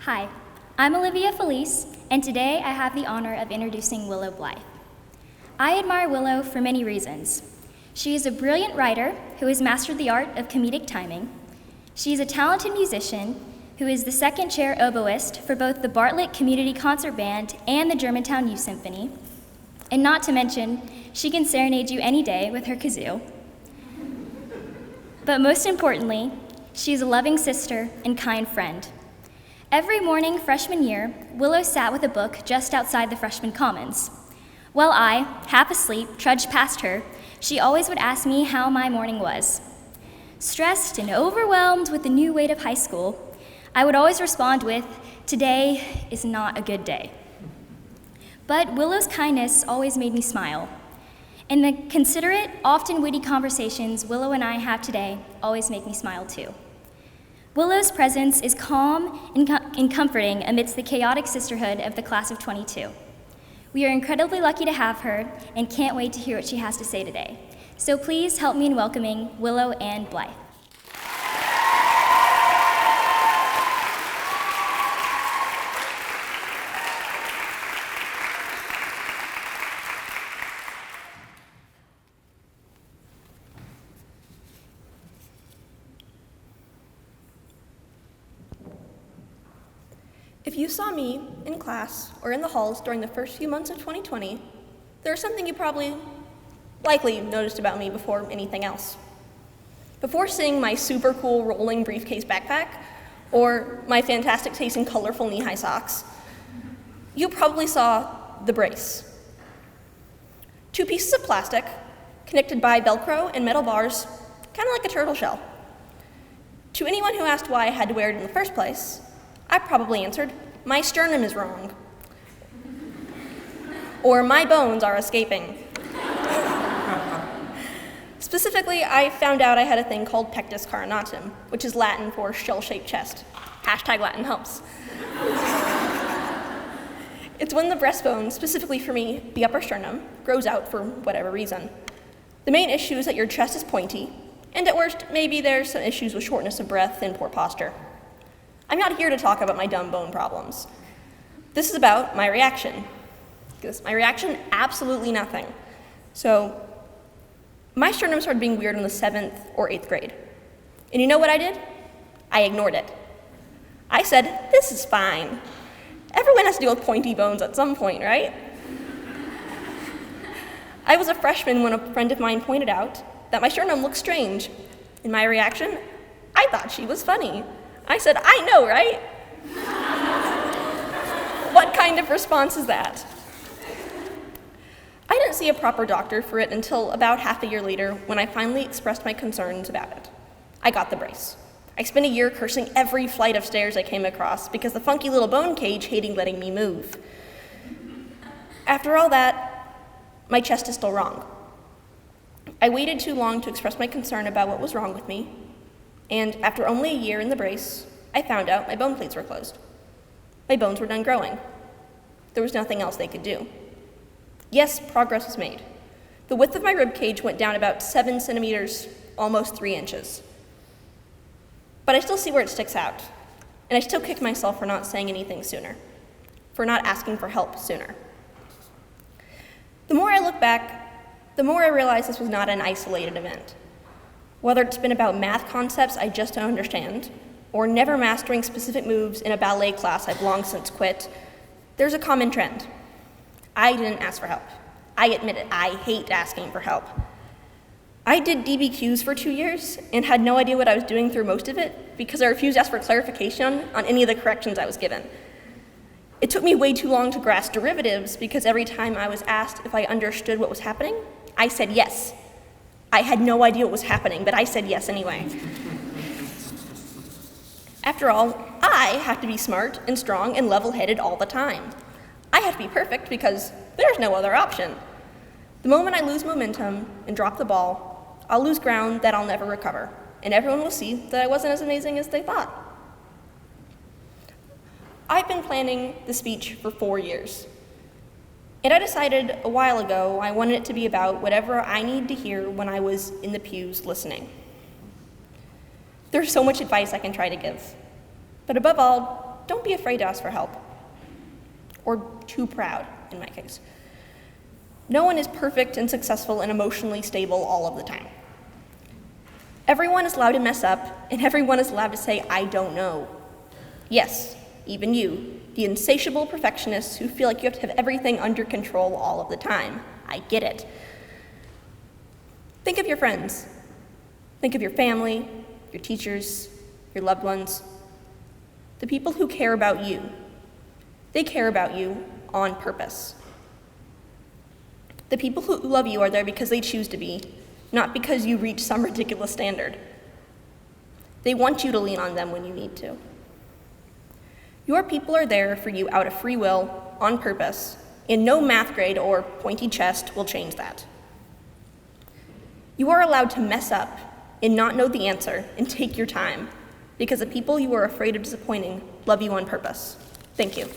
Hi, I'm Olivia Felice, and today I have the honor of introducing Willow Blythe. I admire Willow for many reasons. She is a brilliant writer who has mastered the art of comedic timing. She is a talented musician who is the second chair oboist for both the Bartlett Community Concert Band and the Germantown Youth Symphony. And not to mention, she can serenade you any day with her kazoo. But most importantly, she is a loving sister and kind friend. Every morning freshman year, Willow sat with a book just outside the freshman commons. While I, half asleep, trudged past her, she always would ask me how my morning was. Stressed and overwhelmed with the new weight of high school, I would always respond with, "Today is not a good day." But Willow's kindness always made me smile. And the considerate, often witty conversations Willow and I have today always make me smile too. Willow's presence is calm and comforting amidst the chaotic sisterhood of the class of 22. We are incredibly lucky to have her and can't wait to hear what she has to say today. So please help me in welcoming Willow and Blythe. If you saw me in class or in the halls during the first few months of 2020, there's something you probably likely noticed about me before anything else. Before seeing my super cool rolling briefcase backpack or my fantastic taste in colorful knee-high socks, you probably saw the brace. Two pieces of plastic connected by Velcro and metal bars, kind of like a turtle shell. To anyone who asked why I had to wear it in the first place, I probably answered, "My sternum is wrong." Or, "My bones are escaping." Specifically, I found out I had a thing called pectus carinatum, which is Latin for shell-shaped chest. Hashtag Latin helps. It's when the breastbone, specifically for me, the upper sternum, grows out for whatever reason. The main issue is that your chest is pointy, and at worst, maybe there's some issues with shortness of breath and poor posture. I'm not here to talk about my dumb bone problems. This is about my reaction. Because my reaction, absolutely nothing. So, my sternum started being weird in the 7th or 8th grade. And you know what I did? I ignored it. I said, "This is fine. Everyone has to deal with pointy bones at some point, right?" I was a freshman when a friend of mine pointed out that my sternum looked strange. In my reaction, I thought she was funny. I said, "I know, right?" What kind of response is that? I didn't see a proper doctor for it until about half a year later when I finally expressed my concerns about it. I got the brace. I spent a year cursing every flight of stairs I came across because the funky little bone cage hated letting me move. After all that, my chest is still wrong. I waited too long to express my concern about what was wrong with me, and after only a year in the brace, I found out my bone plates were closed. My bones were done growing. There was nothing else they could do. Yes, progress was made. The width of my rib cage went down about 7 centimeters, almost 3 inches. But I still see where it sticks out, and I still kick myself for not saying anything sooner, for not asking for help sooner. The more I look back, the more I realize this was not an isolated event. Whether it's been about math concepts I just don't understand, or never mastering specific moves in a ballet class I've long since quit, there's a common trend. I didn't ask for help. I admit it, I hate asking for help. I did DBQs for 2 years and had no idea what I was doing through most of it because I refused to ask for clarification on any of the corrections I was given. It took me way too long to grasp derivatives because every time I was asked if I understood what was happening, I said yes. I had no idea what was happening, but I said yes anyway. After all, I have to be smart and strong and level-headed all the time. I have to be perfect because there's no other option. The moment I lose momentum and drop the ball, I'll lose ground that I'll never recover, and everyone will see that I wasn't as amazing as they thought. I've been planning the speech for 4 years. And I decided a while ago I wanted it to be about whatever I needed to hear when I was in the pews listening. There's so much advice I can try to give. But above all, don't be afraid to ask for help. Or too proud, in my case. No one is perfect and successful and emotionally stable all of the time. Everyone is allowed to mess up, and everyone is allowed to say, I don't know. Yes, even you, the insatiable perfectionists who feel like you have to have everything under control all of the time. I get it. Think of your friends. Think of your family, your teachers, your loved ones, the people who care about you. They care about you on purpose. The people who love you are there because they choose to be, not because you reach some ridiculous standard. They want you to lean on them when you need to. Your people are there for you out of free will, on purpose, and no math grade or pointy chest will change that. You are allowed to mess up and not know the answer and take your time, because the people you are afraid of disappointing love you on purpose. Thank you.